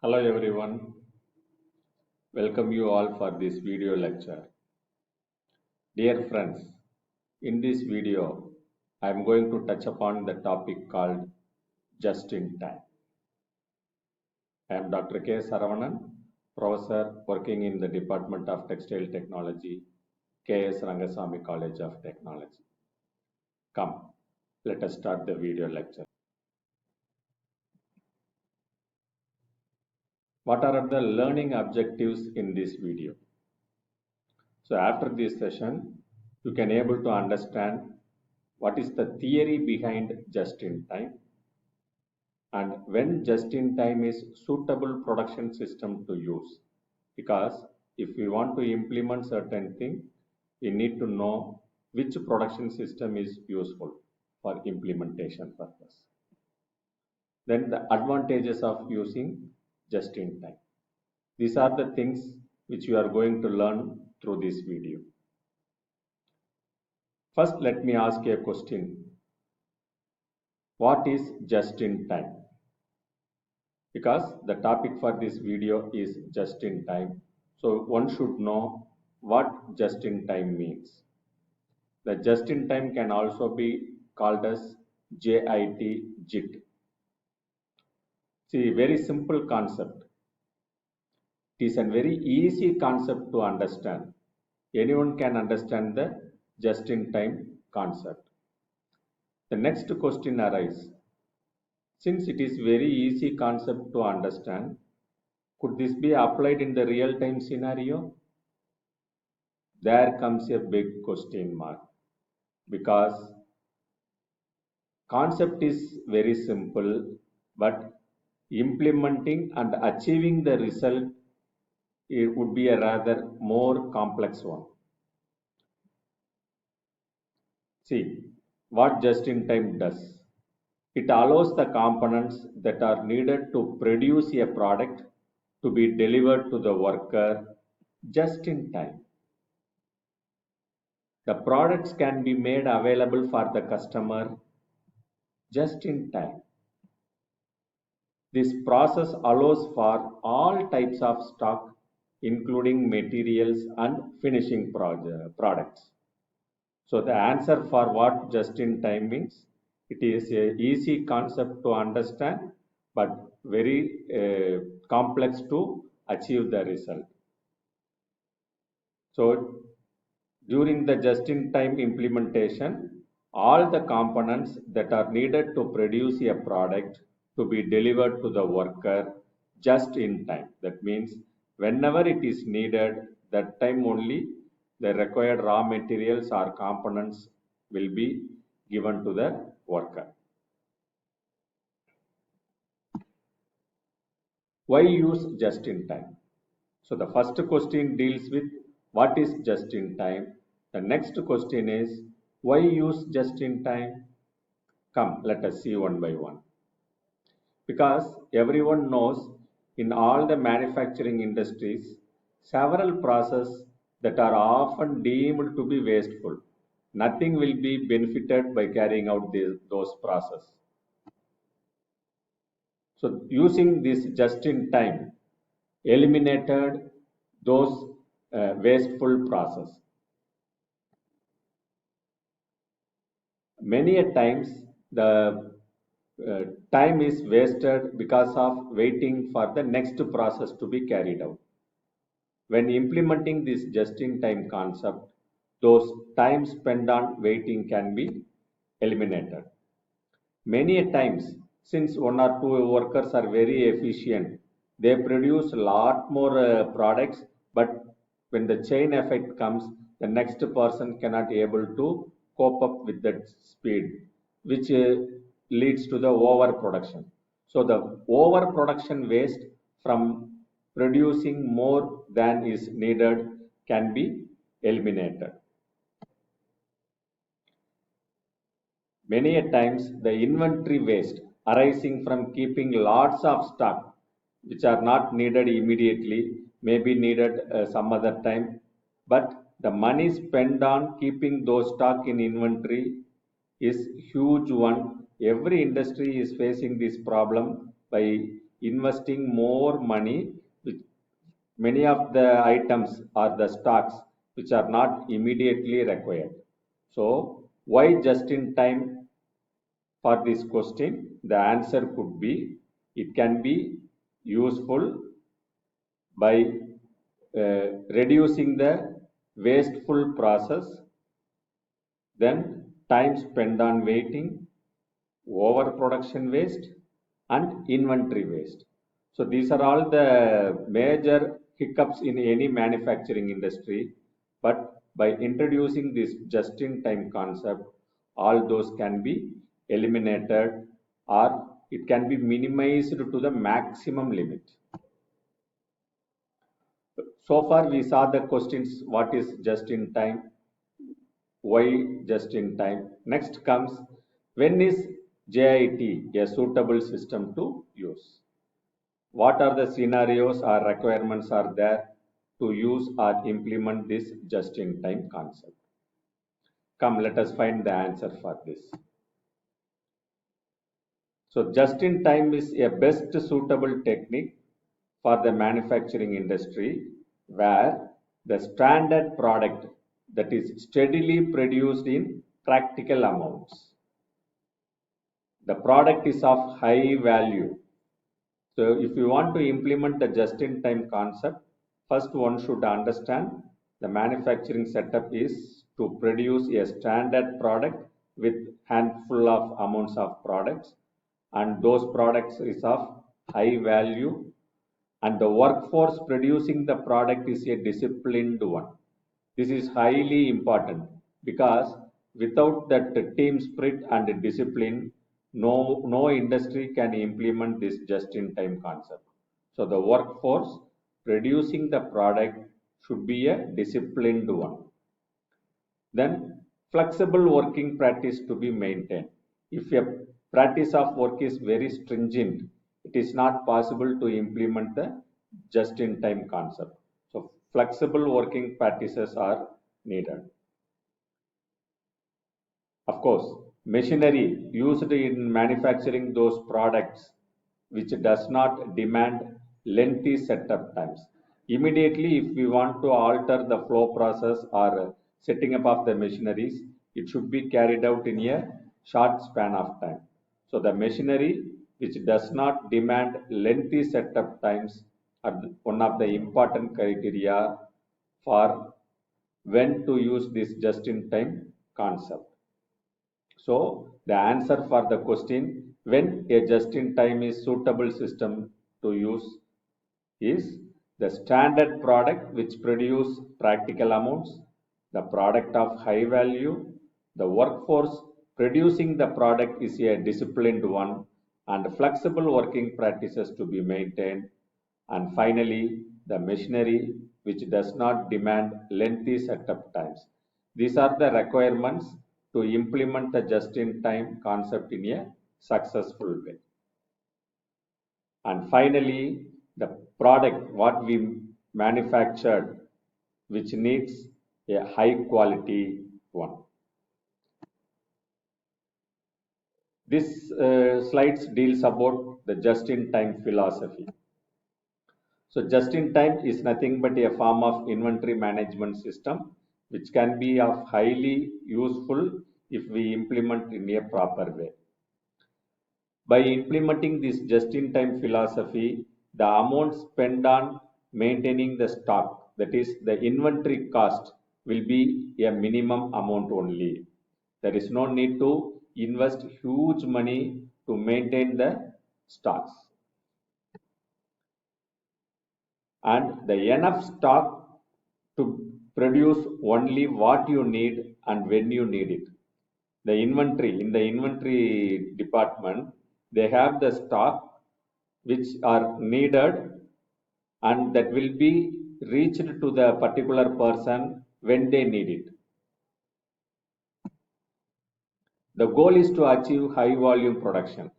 Hello everyone, welcome you all for this video lecture. Dear friends, in this video, I am going to touch upon the topic called just in time. I am Dr. K.S.Rangasamy, professor working in the Department of Textile Technology, K.S.Rangasamy College of Technology. Come, let us start the video lecture. What are the learning objectives in this video? So after this session, you can able to understand what is the theory behind just in time and when just in time is suitable production system to use. Because if we want to implement certain thing, we need to know which production system is useful for implementation purpose. Then the advantages of using just in time. These are the things which you are going to learn through this video. First, let me ask you a question. What is just in time? Because the topic for this video is just in time. So one should know what just in time means. The just in time can also be called as JIT. See, very simple concept. It is a very easy concept to understand. Anyone can understand the just in time concept. The next question arises. Since it is very easy concept to understand, could this be applied in the real-time scenario? There comes a big question mark because concept is very simple, but implementing and achieving the result, it would be a rather more complex one. See, what just-in-time does. It allows the components that are needed to produce a product to be delivered to the worker just in time. The products can be made available for the customer just in time. This process allows for all types of stock, including materials and finishing products. So the answer for what just in time means, it is a easy concept to understand, but very complex to achieve the result. So during the just-in-time implementation, all the components that are needed to produce a product to be delivered to the worker just in time. That means whenever it is needed, that time only the required raw materials or components will be given to the worker. Why use just in time? So the first question deals with what is just in time. The next question is why use just in time? Come, let us see one by one. Because everyone knows in all the manufacturing industries, several processes that are often deemed to be wasteful. Nothing will be benefited by carrying out those processes. So using this just in time eliminated those wasteful process. Many a times the time is wasted because of waiting for the next process to be carried out. When implementing this just-in-time concept, those time spent on waiting can be eliminated. Many a times, since one or two workers are very efficient, they produce a lot more products, but when the chain effect comes, the next person cannot able to cope up with that speed, which leads to the overproduction. So the overproduction waste from producing more than is needed can be eliminated. Many a times the inventory waste arising from keeping lots of stock which are not needed immediately may be needed some other time, but the money spent on keeping those stock in inventory is huge one. Every industry is facing this problem by investing more money, which many of the items or the stocks which are not immediately required. So, why just in time for this question? The answer could be it can be useful by reducing the wasteful process, then time spent on waiting, overproduction waste, and inventory waste. So these are all the major hiccups in any manufacturing industry. But by introducing this just-in-time concept, all those can be eliminated or it can be minimized to the maximum limit. So far we saw the questions what is just in time, why just in time. Next comes when is JIT a suitable system to use? What are the scenarios or requirements are there to use or implement this just in time concept? Come, let us find the answer for this. So just in time is a best suitable technique for the manufacturing industry where the standard product that is steadily produced in practical amounts. The product is of high value. So if you want to implement the just-in-time concept, first one should understand the manufacturing setup is to produce a standard product with handful of amounts of products, and those products is of high value, and the workforce producing the product is a disciplined one. This is highly important because without that team spirit and discipline, no industry can implement this just-in-time concept. So the workforce producing the product should be a disciplined one. Then flexible working practice to be maintained. If a practice of work is very stringent, it is not possible to implement the just-in-time concept. So flexible working practices are needed. Of course, machinery used in manufacturing those products which does not demand lengthy setup times. Immediately, if we want to alter the flow process or setting up of the machineries, it should be carried out in a short span of time. So the machinery which does not demand lengthy setup times are one of the important criteria for when to use this just-in-time concept. So the answer for the question when a just-in-time is suitable system to use is the standard product which produce practical amounts, the product of high value, the workforce producing the product is a disciplined one, and flexible working practices to be maintained, and finally the machinery which does not demand lengthy setup times. These are the requirements to implement the just-in-time concept in a successful way. And finally, the product what we manufactured which needs a high quality one. This slides deals about the just-in-time philosophy. So just-in-time is nothing but a form of inventory management system which can be of highly useful if we implement in a proper way. By implementing this just-in-time philosophy, the amount spent on maintaining the stock, that is the inventory cost, will be a minimum amount only. There is no need to invest huge money to maintain the stocks. And the enough stock to produce only what you need and when you need it. The inventory, in the inventory department, they have the stock which are needed and that will be reached to the particular person when they need it. The goal is to achieve high volume production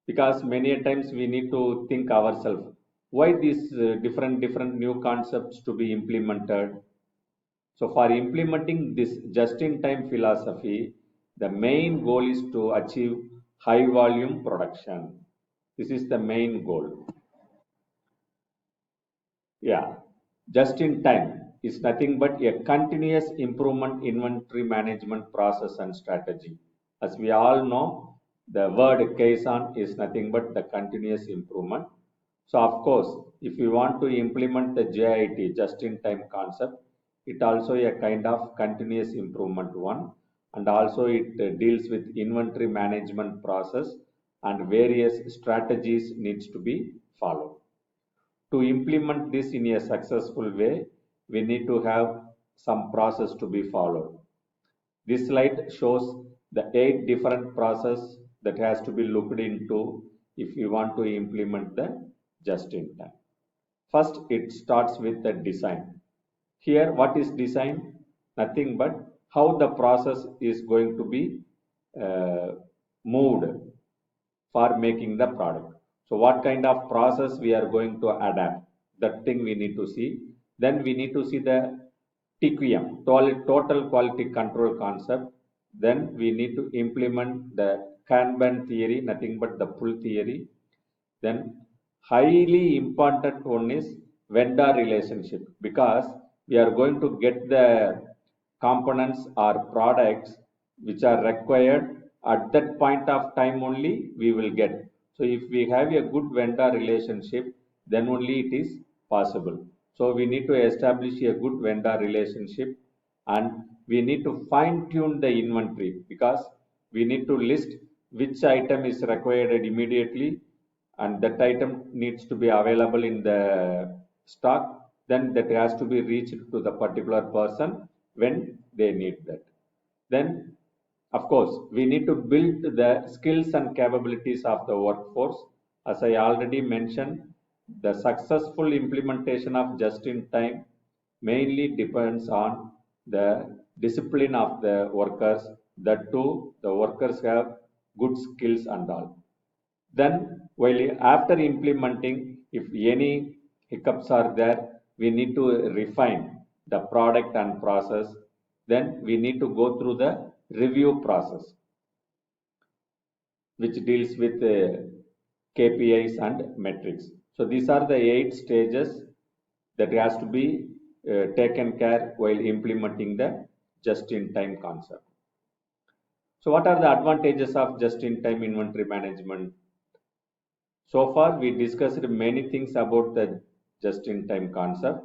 because many times we need to think ourselves why these different new concepts to be implemented. So for implementing this just-in-time philosophy, the main goal is to achieve high volume production. This is the main goal. Yeah, just in time is nothing but a continuous improvement inventory management process and strategy. As we all know, the word Kaizen is nothing but the continuous improvement. So, of course, if you want to implement the JIT, just in time concept, it also a kind of continuous improvement one, and also it deals with inventory management process and various strategies needs to be followed. To implement this in a successful way, we need to have some process to be followed. This slide shows the 8 different process that has to be looked into if we want to implement the just in time. First, it starts with the design. Here, what is design? Nothing but how the process is going to be uh, moved for making the product. So what kind of process we are going to adapt, that thing we need to see. Then we need to see the TQM, total quality control concept. Then we need to implement the Kanban theory, nothing but the pull theory. Then highly important one is vendor relationship, because we are going to get the components or products which are required at that point of time only we will get. So if we have a good vendor relationship, then only it is possible. So we need to establish a good vendor relationship, and we need to fine tune the inventory, because we need to list which item is required immediately, and that item needs to be available in the stock. Then that has to be reached to the particular person when they need that. Then, of course, we need to build the skills and capabilities of the workforce. As I already mentioned, the successful implementation of just in time mainly depends on the discipline of the workers. That too, the workers have good skills and all. Then, while after implementing, if any hiccups are there, we need to refine the product and process. Then we need to go through the review process, which deals with KPIs and metrics. So these are the 8 stages that has to be taken care while implementing the just-in-time concept. So what are the advantages of just-in-time inventory management? So far, we discussed many things about the just-in-time concept,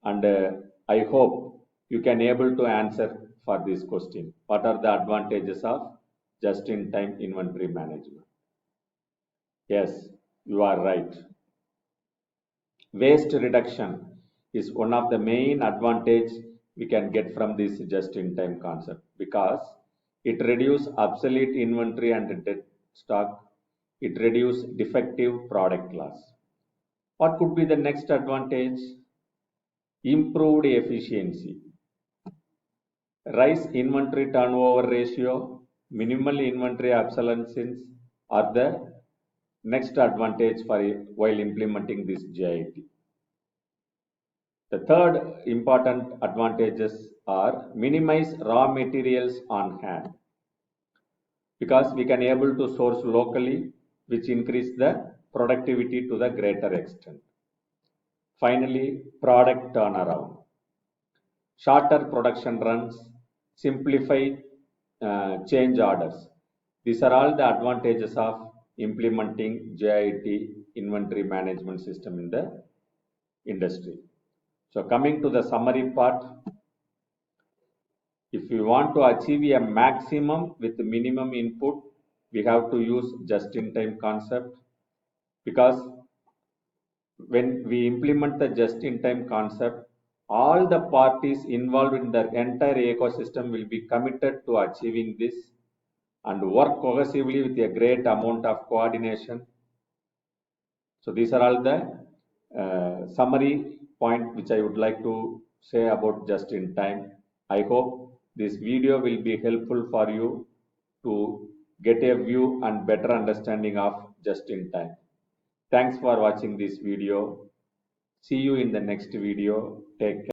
and I hope you can able to answer for this question. What are the advantages of just-in-time inventory management? Yes, you are right. Waste reduction is one of the main advantage we can get from this just-in-time concept, because it reduces obsolete inventory and dead stock. It reduces defective product loss. What could be the next advantage? Improved efficiency. Rise inventory turnover ratio, minimal inventory obsolescence are the next advantage for while implementing this JIT. The third important advantages are minimize raw materials on hand, because we can able to source locally, which increase the productivity to the greater extent. Finally, product turnaround. Shorter production runs, simplify change orders. These are all the advantages of implementing JIT inventory management system in the industry. So coming to the summary part, if we want to achieve a maximum with minimum input, we have to use just-in-time concept, because when we implement the just-in-time concept, all the parties involved in the entire ecosystem will be committed to achieving this and work cohesively with a great amount of coordination. So these are all the summary point which I would like to say about just-in-time. I hope this video will be helpful for you to get a view and better understanding of just-in-time. Thanks for watching this video. See you in the next video. Take care.